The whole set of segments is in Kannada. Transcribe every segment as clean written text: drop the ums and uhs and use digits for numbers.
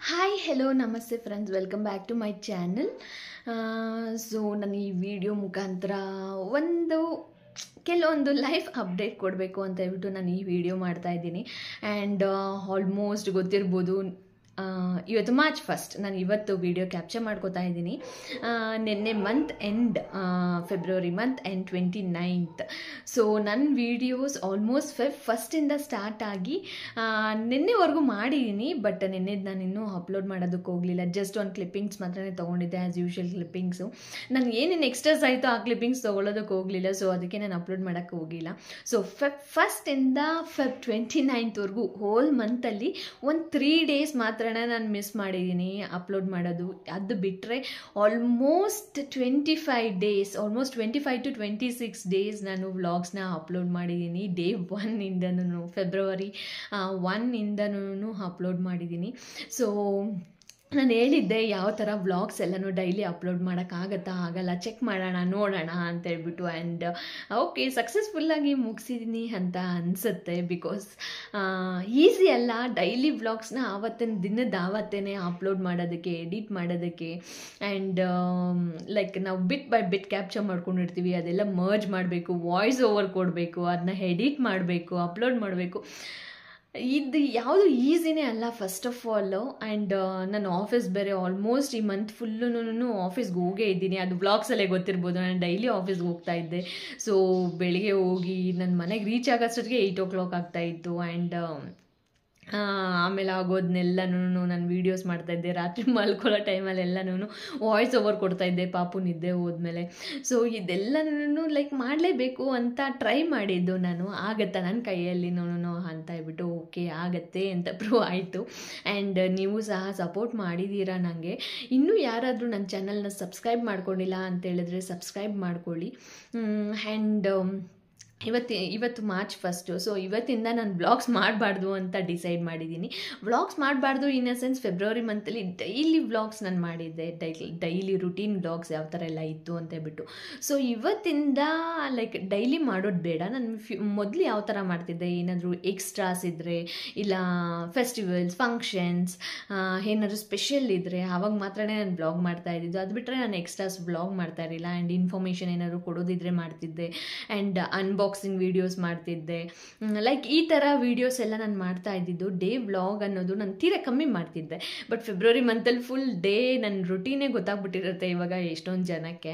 ಹಾಯ್ ಹೆಲೋ ನಮಸ್ತೆ friends, welcome back to my channel. So ನಾನು ಈ ವಿಡಿಯೋ ಮುಖಾಂತರ ಕೆಲವೊಂದು ಲೈಫ್ ಅಪ್ಡೇಟ್ ಕೊಡಬೇಕು ಅಂತ ಹೇಳ್ಬಿಟ್ಟು ನಾನು ಈ ವಿಡಿಯೋ ಮಾಡ್ತಾ ಇದ್ದೀನಿ. ಆ್ಯಂಡ್ ಆಲ್ಮೋಸ್ಟ್ ಗೊತ್ತಿರ್ಬೋದು, ಇವತ್ತು ಮಾರ್ಚ್ 1 ನಾನು ಇವತ್ತು ವಿಡಿಯೋ ಕ್ಯಾಪ್ಚರ್ ಮಾಡ್ಕೋತಾ ಇದ್ದೀನಿ. ನಿನ್ನೆ month end, February month end 29th. So ನನ್ನ ವೀಡಿಯೋಸ್ ಆಲ್ಮೋಸ್ಟ್ ಫೆಬ್ 1 ಸ್ಟಾರ್ಟ್ ಆಗಿ ನಿನ್ನೆವರೆಗೂ ಮಾಡಿದ್ದೀನಿ. ಬಟ್ ನಿನ್ನೆದು ನಾನು ಇನ್ನೂ ಅಪ್ಲೋಡ್ ಮಾಡೋದಕ್ಕೆ ಹೋಗಲಿಲ್ಲ. ಜಸ್ಟ್ ಒಂದು ಕ್ಲಿಪ್ಪಿಂಗ್ಸ್ ಮಾತ್ರ ತೊಗೊಂಡಿದ್ದೆ, ಆ್ಯಸ್ ಯೂಶ್ವಲ್ ಕ್ಲಿಪ್ಪಿಂಗ್ಸು. ನನಗೆ ಏನೇನು ಎಕ್ಸ್ಟ್ರಾಸ್ ಆಯಿತು ಆ ಕ್ಲಿಪ್ಪಿಂಗ್ಸ್ ತೊಗೊಳೋದಕ್ಕೆ ಹೋಗಲಿಲ್ಲ. ಸೊ ಅದಕ್ಕೆ ನಾನು ಅಪ್ಲೋಡ್ ಮಾಡೋಕ್ಕೆ ಹೋಗಿಲ್ಲ. So Feb 1 Feb 29th whole ಮಂತಲ್ಲಿ ಒಂದು 3 days ಮಾತ್ರ ನಾನು ಮಿಸ್ ಮಾಡಿದ್ದೀನಿ ಅಪ್ಲೋಡ್ ಮಾಡೋದು. ಅದು ಬಿಟ್ಟರೆ ಆಲ್ಮೋಸ್ಟ್ 25 to 26 days ನಾನು ವ್ಲಾಗ್ಸ್ನ ಅಪ್ಲೋಡ್ ಮಾಡಿದ್ದೀನಿ. ಡೇ 1 ಫೆಬ್ರವರಿ 1 ಅಪ್ಲೋಡ್ ಮಾಡಿದ್ದೀನಿ. ಸೊ ನಾನು ಹೇಳಿದ್ದೆ ಯಾವ ಥರ ವ್ಲಾಗ್ಸ್ ಎಲ್ಲನೂ ಡೈಲಿ ಅಪ್ಲೋಡ್ ಆಗಲ್ಲ, ಚೆಕ್ ಮಾಡೋಣ ನೋಡೋಣ ಅಂತ ಹೇಳ್ಬಿಟ್ಟು. ಆ್ಯಂಡ್ ಓಕೆ, ಸಕ್ಸಸ್ಫುಲ್ಲಾಗಿ ಮುಗಿಸಿದ್ದೀನಿ ಅಂತ ಅನಿಸುತ್ತೆ. ಬಿಕಾಸ್ ಈಸಿ ಅಲ್ಲ ಡೈಲಿ ವ್ಲಾಗ್ಸ್ನ ದಿನದ ಆವತ್ತೇ ಅಪ್ಲೋಡ್ ಮಾಡೋದಕ್ಕೆ, ಎಡಿಟ್ ಮಾಡೋದಕ್ಕೆ. ಆ್ಯಂಡ್ ಲೈಕ್ ನಾವು ಬಿಟ್ ಬೈ ಬಿಟ್ ಕ್ಯಾಪ್ಚರ್ ಮಾಡ್ಕೊಂಡಿರ್ತೀವಿ, ಅದೆಲ್ಲ ಮರ್ಜ್ ಮಾಡಬೇಕು, ವಾಯ್ಸ್ ಓವರ್ ಕೊಡಬೇಕು, ಅದನ್ನ ಎಡಿಟ್ ಮಾಡಬೇಕು, ಅಪ್ಲೋಡ್ ಮಾಡಬೇಕು. ಇದು ಯಾವುದು ಈಸಿನೇ ಅಲ್ಲ ಫಸ್ಟ್ ಆಫ್ ಆಲು. ಆ್ಯಂಡ್ ನಾನು ಆಫೀಸ್ ಬೇರೆ ಆಲ್ಮೋಸ್ಟ್ ಈ ಮಂತ್ ಫುಲ್ಲೂ ಆಫೀಸ್ಗೆ ಹೋಗೇ ಇದ್ದೀನಿ. ಅದು ವ್ಲಾಗ್ಸಲ್ಲೇ ಗೊತ್ತಿರ್ಬೋದು, ನಾನು ಡೈಲಿ ಆಫೀಸ್ಗೆ ಹೋಗ್ತಾ ಇದ್ದೆ. ಸೊ ಬೆಳಿಗ್ಗೆ ಹೋಗಿ ನನ್ನ ಮನೆಗೆ ರೀಚ್ ಆಗೋಷ್ಟೊತ್ತಿಗೆ 8 o'clock ಆಗ್ತಾಯಿತ್ತು. ಆ್ಯಂಡ್ ಆಮೇಲೆ ಆಗೋದನ್ನೆಲ್ಲನೂ ನಾನು ವೀಡಿಯೋಸ್ ಮಾಡ್ತಾಯಿದ್ದೆ. ರಾತ್ರಿ ಮಲ್ಕೊಳ್ಳೋ ಟೈಮಲ್ಲೆಲ್ಲನೂ ವಾಯ್ಸ್ ಓವರ್ ಕೊಡ್ತಾಯಿದ್ದೆ ಪಾಪು ನಿದ್ದೆ ಹೋದ್ಮೇಲೆ. ಸೊ ಇದೆಲ್ಲನೂ ಲೈಕ್ ಮಾಡಲೇಬೇಕು ಅಂತ ಟ್ರೈ ಮಾಡಿದ್ದು ನಾನು. ಆಗುತ್ತಾ ನನ್ನ ಕೈಯಲ್ಲಿನೂ ಅಂತ ಹೇಳ್ಬಿಟ್ಟು ಓಕೆ ಆಗುತ್ತೆ ಅಂತ ಪ್ರೂವ್ ಆಯಿತು. ಆ್ಯಂಡ್ ನೀವು ಸಹ ಸಪೋರ್ಟ್ ಮಾಡಿದ್ದೀರಾ ನನಗೆ. ಇನ್ನೂ ಯಾರಾದರೂ ನನ್ನ ಚಾನಲ್ನ ಸಬ್ಸ್ಕ್ರೈಬ್ ಮಾಡ್ಕೊಂಡಿಲ್ಲ ಅಂತೇಳಿದ್ರೆ ಸಬ್ಸ್ಕ್ರೈಬ್ ಮಾಡ್ಕೊಳ್ಳಿ. ಆ್ಯಂಡ್ ಇವತ್ತು ಮಾರ್ಚ್ 1. ಸೊ ಇವತ್ತಿಂದ ನಾನು ವ್ಲಾಗ್ಸ್ ಮಾಡಬಾರ್ದು ಅಂತ ಡಿಸೈಡ್ ಮಾಡಿದ್ದೀನಿ. ವ್ಲಾಗ್ಸ್ ಮಾಡಬಾರ್ದು ಇನ್ ಅ ಸೆನ್ಸ್, ಫೆಬ್ರವರಿ ಮಂತಲ್ಲಿ ಡೈಲಿ ವ್ಲಾಗ್ಸ್ ನಾನು ಮಾಡಿದ್ದೆ. ಡೈಲಿ ರುಟೀನ್ ವ್ಲಾಗ್ಸ್ ಯಾವ ಥರ ಎಲ್ಲ ಇತ್ತು ಅಂತ ಹೇಳ್ಬಿಟ್ಟು. ಸೊ ಇವತ್ತಿಂದ ಲೈಕ್ ಡೈಲಿ ಮಾಡೋದು ಬೇಡ. ನಾನು ಮೊದಲು ಯಾವ ಥರ ಮಾಡ್ತಿದ್ದೆ, ಏನಾದರೂ ಎಕ್ಸ್ಟ್ರಾಸ್ ಇದ್ದರೆ, ಇಲ್ಲ ಫೆಸ್ಟಿವಲ್ಸ್, ಫಂಕ್ಷನ್ಸ್, ಏನಾದರೂ ಸ್ಪೆಷಲ್ ಇದ್ದರೆ ಆವಾಗ ಮಾತ್ರ ನಾನು ವ್ಲಾಗ್ ಮಾಡ್ತಾ ಇದ್ದಿದ್ದು. ಅದು ಬಿಟ್ಟರೆ ನಾನು ಎಕ್ಸ್ಟ್ರಾಸ್ ವ್ಲಾಗ್ ಮಾಡ್ತಾ ಇರಲಿಲ್ಲ. ಆ್ಯಂಡ್ ಇನ್ಫಾರ್ಮೇಷನ್ ಏನಾದರೂ ಕೊಡೋದಿದ್ರೆ ಮಾಡ್ತಿದ್ದೆ. ಆ್ಯಂಡ್ ಅನ್ಬಾಕ್ಸಿಂಗ್ ವೀಡಿಯೋಸ್ ಮಾಡ್ತಿದ್ದೆ. ಲೈಕ್ ಈ ಥರ ವೀಡಿಯೋಸ್ ಎಲ್ಲ ನಾನು ಮಾಡ್ತಾ ಇದ್ದಿದ್ದು. ಡೇ ವ್ಲಾಗ್ ಅನ್ನೋದು ನಾನು ತೀರಾ ಕಮ್ಮಿ ಮಾಡ್ತಿದ್ದೆ. ಬಟ್ ಫೆಬ್ರವರಿ ಮಂತಲ್ಲಿ ಫುಲ್ ಡೇ ನನ್ನ ರುಟೀನೇ ಗೊತ್ತಾಗ್ಬಿಟ್ಟಿರುತ್ತೆ ಇವಾಗ ಎಷ್ಟೊಂದು ಜನಕ್ಕೆ.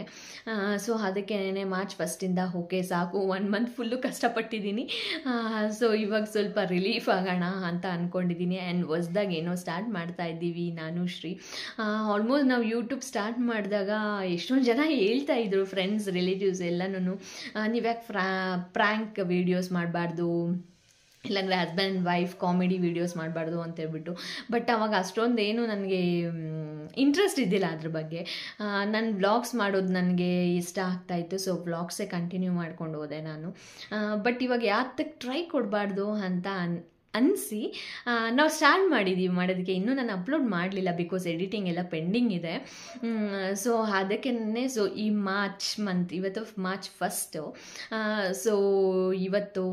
ಸೊ ಅದಕ್ಕೆ ಮಾರ್ಚ್ 1 ಓಕೆ ಸಾಕು, 1 month ಫುಲ್ಲು ಕಷ್ಟಪಟ್ಟಿದ್ದೀನಿ. ಸೊ ಇವಾಗ ಸ್ವಲ್ಪ ರಿಲೀಫ್ ಆಗೋಣ ಅಂತ ಅಂದ್ಕೊಂಡಿದ್ದೀನಿ. ಆ್ಯಂಡ್ ಹೊಸ್ದಾಗಿ ಏನೋ ಸ್ಟಾರ್ಟ್ ಮಾಡ್ತಾ ಇದ್ದೀವಿ ನಾನು ಶ್ರೀ. ಆಲ್ಮೋಸ್ಟ್ ನಾವು ಯೂಟ್ಯೂಬ್ ಸ್ಟಾರ್ಟ್ ಮಾಡಿದಾಗ ಎಷ್ಟೊಂದು ಜನ ಹೇಳ್ತಾ ಇದ್ರು, ಫ್ರೆಂಡ್ಸ್, ರಿಲೇಟಿವ್ಸ್ ಎಲ್ಲನೂ, ನೀವ್ಯಾಕೆ ಪ್ರ್ಯಾಂಕ್ ವೀಡಿಯೋಸ್ ಮಾಡಬಾರ್ದು, ಇಲ್ಲಾಂದರೆ husband and wife comedy videos ಮಾಡಬಾರ್ದು ಅಂತ ಹೇಳ್ಬಿಟ್ಟು. ಬಟ್ ಅವಾಗ ಅಷ್ಟೊಂದೇನು ನನಗೆ ಇಂಟ್ರೆಸ್ಟ್ ಇದ್ದಿಲ್ಲ ಅದ್ರ ಬಗ್ಗೆ. ನಾನು ವ್ಲಾಗ್ಸ್ ಮಾಡೋದು ನನಗೆ ಇಷ್ಟ ಆಗ್ತಾಯಿತ್ತು. ಸೊ ವ್ಲಾಗ್ಸೇ ಕಂಟಿನ್ಯೂ ಮಾಡ್ಕೊಂಡು ಹೋದೆ ನಾನು. ಬಟ್ ಇವಾಗ ಯಾತಕ್ಕೆ ಟ್ರೈ ಕೊಡಬಾರ್ದು ಅಂತ ಅನಿಸಿ ನಾವು ಸ್ಟಾರ್ಟ್ ಮಾಡಿದ್ದೀವಿ ಮಾಡೋದಕ್ಕೆ. ಇನ್ನೂ ನಾನು ಅಪ್ಲೋಡ್ ಮಾಡಲಿಲ್ಲ ಬಿಕಾಸ್ ಎಡಿಟಿಂಗ್ ಎಲ್ಲ ಪೆಂಡಿಂಗ್ ಇದೆ. ಸೊ ಅದಕ್ಕೆ ಸೊ ಈ ಮಾರ್ಚ್ ಮಂತ್, ಇವತ್ತು ಮಾರ್ಚ್ 1. ಸೊ ಇವತ್ತು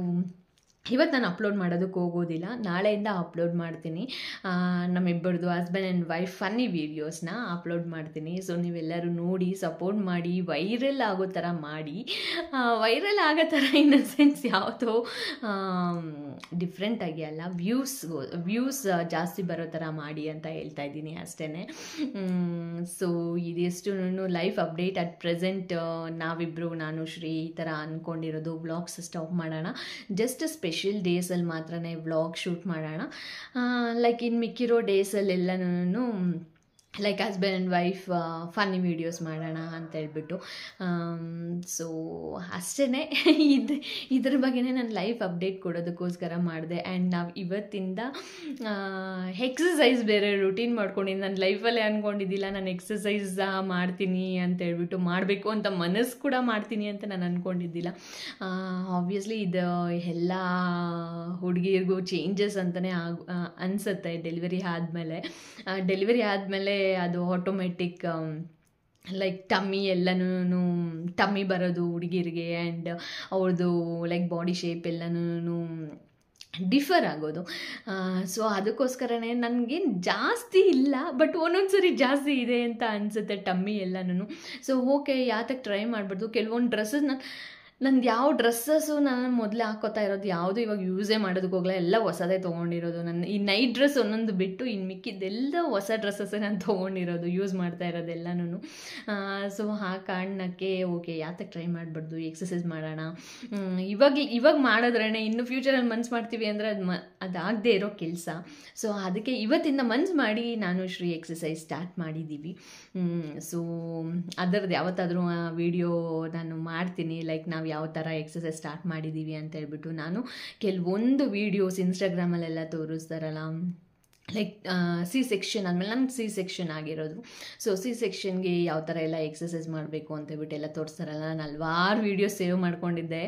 ನಾನು ಅಪ್ಲೋಡ್ ಮಾಡೋದಕ್ಕೆ ಹೋಗೋದಿಲ್ಲ, ನಾಳೆಯಿಂದ ಅಪ್ಲೋಡ್ ಮಾಡ್ತೀನಿ. ನಮ್ಮಿಬ್ಬರದು ಹಸ್ಬೆಂಡ್ ಆ್ಯಂಡ್ ವೈಫ್ ಫನ್ನಿ ವೀಡಿಯೋಸ್ನ ಅಪ್ಲೋಡ್ ಮಾಡ್ತೀನಿ. ಸೊ ನೀವೆಲ್ಲರೂ ನೋಡಿ ಸಪೋರ್ಟ್ ಮಾಡಿ, ವೈರಲ್ ಆಗೋ ಥರ ಮಾಡಿ. ವೈರಲ್ ಆಗೋ ಥರ ಇನ್ ದ ಸೆನ್ಸ್ ಯಾವುದೋ ಡಿಫ್ರೆಂಟಾಗಿ ಅಲ್ಲ, ವ್ಯೂಸ್ ಜಾಸ್ತಿ ಬರೋ ಥರ ಮಾಡಿ ಅಂತ ಹೇಳ್ತಾ ಇದ್ದೀನಿ ಅಷ್ಟೇ. ಸೊ ಇದೆಷ್ಟು ಲೈಫ್ ಅಪ್ಡೇಟ್ ಅಟ್ ಪ್ರೆಸೆಂಟ್. ನಾವಿಬ್ಬರು, ನಾನು ಶ್ರೀ ಈ ಥರ ಅಂದ್ಕೊಂಡಿರೋದು. ವ್ಲಾಗ್ಸ್ ಸ್ಟಾಪ್ ಮಾಡೋಣ, ಜಸ್ಟ್ ಸ್ಪೆಷಲ್ ಡೇಸಲ್ಲಿ ಮಾತ್ರ ವ್ಲಾಗ್ ಶೂಟ್ ಮಾಡೋಣ. ಲೈಕ್ ಇನ್ನು ಮಿಕ್ಕಿರೋ ಡೇಸಲ್ಲೆಲ್ಲನೂ like husband and wife funny videos ಮಾಡೋಣ ಅಂತ ಹೇಳ್ಬಿಟ್ಟು. ಸೊ ಅಷ್ಟೇ, ಇದ್ರ ಬಗ್ಗೆನೇ ನಾನು ಲೈಫ್ ಅಪ್ಡೇಟ್ ಕೊಡೋದಕ್ಕೋಸ್ಕರ ಮಾಡಿದೆ. ಆ್ಯಂಡ್ ನಾವು ಇವತ್ತಿಂದ ಎಕ್ಸಸೈಸ್ ಬೇರೆ ರೂಟೀನ್ ಮಾಡ್ಕೊಂಡಿದ್ದು. ನನ್ನ ಲೈಫಲ್ಲೇ ಅಂದ್ಕೊಂಡಿದ್ದಿಲ್ಲ ನಾನು ಎಕ್ಸಸೈಸ್ ಮಾಡ್ತೀನಿ ಅಂತ ಹೇಳ್ಬಿಟ್ಟು, ಮಾಡಬೇಕು ಅಂತ ಮನಸ್ಸು ಕೂಡ ಮಾಡ್ತೀನಿ ಅಂತ ನಾನು ಅಂದ್ಕೊಂಡಿದ್ದಿಲ್ಲ. ಆಬ್ವಿಯಸ್ಲಿ ಇದು ಎಲ್ಲ ಹುಡುಗಿರಿಗೂ ಚೇಂಜಸ್ ಅಂತಲೇ ಅನಿಸುತ್ತೆ ಡೆಲಿವರಿ ಆದಮೇಲೆ. ಅದು ಆಟೋಮೆಟಿಕ್ ಲೈಕ್ ಟಮ್ಮಿ ಬರೋದು ಹುಡುಗಿರಿಗೆ. ಆ್ಯಂಡ್ ಅವ್ರದ್ದು ಲೈಕ್ ಬಾಡಿ ಶೇಪ್ ಎಲ್ಲನೂ ಡಿಫರ್ ಆಗೋದು. ಸೊ ಅದಕ್ಕೋಸ್ಕರನೇ ನನಗೇನು ಜಾಸ್ತಿ ಇಲ್ಲ, ಬಟ್ ಒಂದೊಂದು ಸರಿ ಜಾಸ್ತಿ ಇದೆ ಅಂತ ಅನಿಸುತ್ತೆ ಟಮ್ಮಿ ಎಲ್ಲನೂ. ಸೊ ಓಕೆ, ಯಾತಕ್ಕೆ ಟ್ರೈ ಮಾಡಬಾರ್ದು. ಕೆಲವೊಂದು ಡ್ರೆಸ್ಸಸ್ ನಂದು ಯಾವ ಡ್ರೆಸ್ಸಸ್ಸು ನಾನು ಮೊದಲೇ ಹಾಕ್ಕೋತಾ ಇರೋದು ಯಾವುದು ಇವಾಗ ಯೂಸೇ ಮಾಡೋದಕ್ಕೆ ಹೋಗಲ್ಲ, ಎಲ್ಲ ಹೊಸದೇ ತೊಗೊಂಡಿರೋದು. ನನ್ನ ಈ ನೈಟ್ ಡ್ರೆಸ್ ಒಂದೊಂದು ಬಿಟ್ಟು ಇನ್ನು ಮಿಕ್ಕಿದ್ದೆಲ್ಲ ಹೊಸ ಡ್ರೆಸ್ಸಸ್ಸೇ ನಾನು ತೊಗೊಂಡಿರೋದು, ಯೂಸ್ ಮಾಡ್ತಾ ಇರೋದೆಲ್ಲನೂ. ಸೊ ಆ ಕಾರಣಕ್ಕೆ ಓಕೆ, ಯಾತಕ್ಕೆ ಟ್ರೈ ಮಾಡಬಾರ್ದು, ಎಕ್ಸಸೈಸ್ ಮಾಡೋಣ. ಇವಾಗ ಮಾಡಿದ್ರೇ ಇನ್ನು ಫ್ಯೂಚರಲ್ಲಿ ಮನ್ಸು ಮಾಡ್ತೀವಿ ಅಂದರೆ ಅದಾಗದೇ ಇರೋ ಕೆಲಸ. ಸೊ ಅದಕ್ಕೆ ಇವತ್ತಿಂದ ಮನ್ಸು ಮಾಡಿ ನಾನು ಶ್ರೀ ಎಕ್ಸಸೈಸ್ ಸ್ಟಾರ್ಟ್ ಮಾಡಿದ್ದೀವಿ. ಸೊ ಅದರದ್ದು ಯಾವತ್ತಾದರೂ ವಿಡಿಯೋ ನಾನು ಮಾಡ್ತೀನಿ, ಲೈಕ್ ನಾವು ಯಾವ ಥರ ಎಕ್ಸಸೈಸ್ ಸ್ಟಾರ್ಟ್ ಮಾಡಿದ್ದೀವಿ ಅಂತ ಹೇಳ್ಬಿಟ್ಟು. ನಾನು ಕೆಲವೊಂದು ವೀಡಿಯೋಸ್ ಇನ್ಸ್ಟಾಗ್ರಾಮಲ್ಲೆಲ್ಲ ತೋರಿಸ್ತಾರಲ್ಲ, ಲೈಕ್ ಸಿ ಸೆಕ್ಷನ್ ಆದಮೇಲೆ ನನಗೆ ಸಿ ಸೆಕ್ಷನ್ ಆಗಿರೋದು. ಸೊ ಸಿ ಸೆಕ್ಷನ್ಗೆ ಯಾವ ಥರ ಎಲ್ಲ ಎಕ್ಸಸೈಸ್ ಮಾಡಬೇಕು ಅಂತ ಹೇಳ್ಬಿಟ್ಟು ಎಲ್ಲ ತೋರಿಸ್ತಾರಲ್ಲ, ನಾನು ಹಲವಾರು ವೀಡಿಯೋಸ್ ಸೇವ್ ಮಾಡ್ಕೊಂಡಿದ್ದೆ.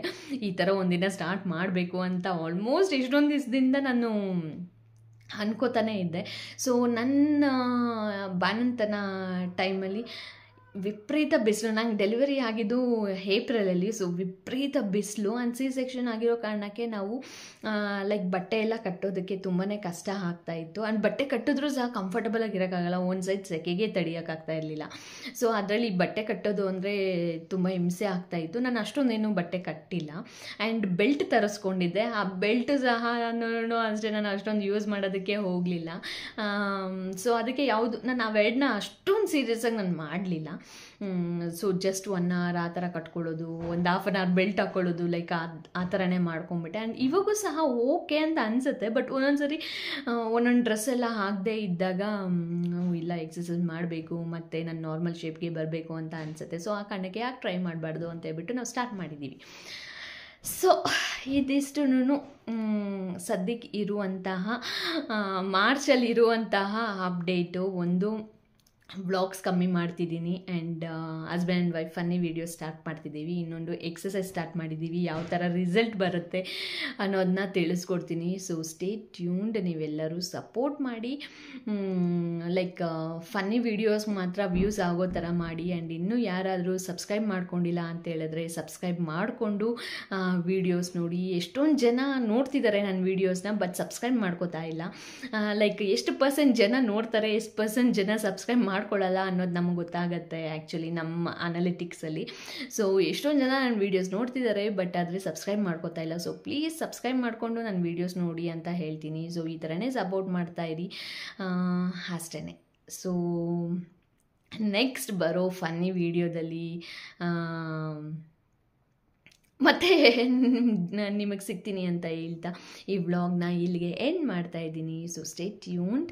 ಈ ಥರ ಒಂದಿನ ಸ್ಟಾರ್ಟ್ ಮಾಡಬೇಕು ಅಂತ ಆಲ್ಮೋಸ್ಟ್ ಎಷ್ಟೊಂದು ದಿವಸದಿಂದ ನಾನು ಅನ್ಕೋತಾನೇ ಇದ್ದೆ. ಸೊ ನನ್ನ ಬಾಣಂತನ ಟೈಮಲ್ಲಿ ವಿಪರೀತ ಬಿಸಿಲು, ನಂಗೆ ಡೆಲಿವರಿ ಆಗಿದ್ದು ಏಪ್ರಿಲಲ್ಲಿ. ಸೊ ವಿಪರೀತ ಬಿಸಿಲು ಆ್ಯಂಡ್ ಸಿ ಸೆಕ್ಷನ್ ಆಗಿರೋ ಕಾರಣಕ್ಕೆ ನಾವು ಲೈಕ್ ಬಟ್ಟೆ ಎಲ್ಲ ಕಟ್ಟೋದಕ್ಕೆ ತುಂಬಾ ಕಷ್ಟ ಆಗ್ತಾಯಿತ್ತು. ಆ್ಯಂಡ್ ಬಟ್ಟೆ ಕಟ್ಟಿದ್ರೂ ಸಹ ಕಂಫರ್ಟಬಲಾಗಿ ಇರೋಕ್ಕಾಗಲ್ಲ, ಒಂದು ಸೈಡ್ ಸೆಕೆಗೆ ತಡಿಯೋಕ್ಕಾಗ್ತಾ ಇರಲಿಲ್ಲ. ಸೊ ಅದರಲ್ಲಿ ಬಟ್ಟೆ ಕಟ್ಟೋದು ಅಂದರೆ ತುಂಬ ಹಿಂಸೆ ಆಗ್ತಾಯಿತ್ತು. ನಾನು ಅಷ್ಟೊಂದೇನು ಬಟ್ಟೆ ಕಟ್ಟಿಲ್ಲ. ಆ್ಯಂಡ್ ಬೆಲ್ಟ್ ತರಿಸ್ಕೊಂಡಿದ್ದೆ, ಆ ಬೆಲ್ಟು ಸಹ ಅಷ್ಟೇ ನಾನು ಅಷ್ಟೊಂದು ಯೂಸ್ ಮಾಡೋದಕ್ಕೆ ಹೋಗಲಿಲ್ಲ. ಸೊ ಅದಕ್ಕೆ ನಾನು ಅವೆರಡನ್ನ ಅಷ್ಟೊಂದು ಸೀರಿಯಸ್ಸಾಗಿ ನಾನು ಮಾಡಲಿಲ್ಲ. ಸೊ ಜಸ್ಟ್ 1 hour ಆ ಥರ ಕಟ್ಕೊಳ್ಳೋದು, ಒಂದು ½ an hour ಬೆಲ್ಟ್ ಹಾಕ್ಕೊಳ್ಳೋದು, ಲೈಕ್ ಆ ಥರನೇ ಮಾಡ್ಕೊಂಬಿಟ್ಟೆ. ಆ್ಯಂಡ್ ಇವಾಗೂ ಸಹ ಓಕೆ ಅಂತ ಅನಿಸುತ್ತೆ. ಬಟ್ ಒಂದೊಂದು ಸರಿ ಒಂದೊಂದು ಡ್ರೆಸ್ ಎಲ್ಲ ಹಾಕದೇ ಇದ್ದಾಗ ಇಲ್ಲ ಎಕ್ಸಸೈಸ್ ಮಾಡಬೇಕು ಮತ್ತು ನಾನು ನಾರ್ಮಲ್ ಶೇಪ್ಗೆ ಬರಬೇಕು ಅಂತ ಅನಿಸುತ್ತೆ. ಸೊ ಆ ಕಾರಣಕ್ಕೆ ಯಾಕೆ ಟ್ರೈ ಮಾಡಬಾರ್ದು ಅಂತ ಹೇಳ್ಬಿಟ್ಟು ನಾವು ಸ್ಟಾರ್ಟ್ ಮಾಡಿದ್ದೀವಿ. ಸೊ ಇದಿಷ್ಟು ಸದ್ಯಕ್ಕೆ ಇರುವಂತಹ ಮಾರ್ಚಲ್ಲಿರುವಂತಹ ಅಪ್ಡೇಟು. ಒಂದು ವ್ಲಾಗ್ಸ್ ಕಮ್ಮಿ ಮಾಡ್ತಿದ್ದೀನಿ, and husband and wife funny video start ಮಾಡ್ತಿದ್ದೀವಿ. ಇನ್ನೊಂದು ಎಕ್ಸಸೈಸ್ ಸ್ಟಾರ್ಟ್ ಮಾಡಿದ್ದೀವಿ. ಯಾವ ಥರ ರಿಸಲ್ಟ್ ಬರುತ್ತೆ ಅನ್ನೋದನ್ನ ತಿಳಿಸ್ಕೊಡ್ತೀನಿ. ಸೊ ಸ್ಟೇ ಟ್ಯೂನ್ಡ್, ನೀವೆಲ್ಲರೂ ಸಪೋರ್ಟ್ ಮಾಡಿ. ಲೈಕ್ ಫನ್ನಿ ವೀಡಿಯೋಸ್ ಮಾತ್ರ ವ್ಯೂಸ್ ಆಗೋ ಥರ ಮಾಡಿ. ಆ್ಯಂಡ್ ಇನ್ನೂ ಯಾರಾದರೂ ಸಬ್ಸ್ಕ್ರೈಬ್ ಮಾಡ್ಕೊಂಡಿಲ್ಲ ಅಂತ ಹೇಳಿದ್ರೆ ಸಬ್ಸ್ಕ್ರೈಬ್ ಮಾಡಿಕೊಂಡು ವೀಡಿಯೋಸ್ ನೋಡಿ. ಎಷ್ಟೊಂದು ಜನ ನೋಡ್ತಿದ್ದಾರೆ ನನ್ನ ವೀಡಿಯೋಸ್ನ, ಬಟ್ ಸಬ್ಸ್ಕ್ರೈಬ್ ಮಾಡ್ಕೋತಾ ಇಲ್ಲ. ಲೈಕ್ ಎಷ್ಟು % ಜನ ನೋಡ್ತಾರೆ, ಎಷ್ಟು % ಜನ ಸಬ್ಸ್ಕ್ರೈಬ್ ಮಾಡ್ಕೊಳ್ಳಲ್ಲ ಅನ್ನೋದು ನಮಗೆ ಗೊತ್ತಾಗುತ್ತೆ ಆ್ಯಕ್ಚುಲಿ ನಮ್ಮ ಅನಾಲಿಟಿಕ್ಸಲ್ಲಿ. ಸೊ ಎಷ್ಟೊಂದು ಜನ ನನ್ನ ವೀಡಿಯೋಸ್ ನೋಡ್ತಿದ್ದಾರೆ, ಬಟ್ ಆದರೆ ಸಬ್ಸ್ಕ್ರೈಬ್ ಮಾಡ್ಕೋತಾ ಇಲ್ಲ. ಸೊ ಪ್ಲೀಸ್ ಸಬ್ಸ್ಕ್ರೈಬ್ ಮಾಡಿಕೊಂಡು ನನ್ನ ವೀಡಿಯೋಸ್ ನೋಡಿ ಅಂತ ಹೇಳ್ತೀನಿ. ಸೊ ಈ ಥರನೇ ಸಪೋರ್ಟ್ ಮಾಡ್ತಾಯಿರಿ, ಅಷ್ಟೇ. ಸೊ ನೆಕ್ಸ್ಟ್ ಬರೋ ಫನ್ನಿ ವೀಡಿಯೋದಲ್ಲಿ ಮತ್ತೆ ನಿಮಗೆ ಸಿಗ್ತೀನಿ ಅಂತ ಹೇಳ್ತಾ ಈ ವ್ಲಾಗ್ನ ಇಲ್ಲಿಗೆ ಎಂಡ್ ಮಾಡ್ತಾಯಿದ್ದೀನಿ. So stay tuned.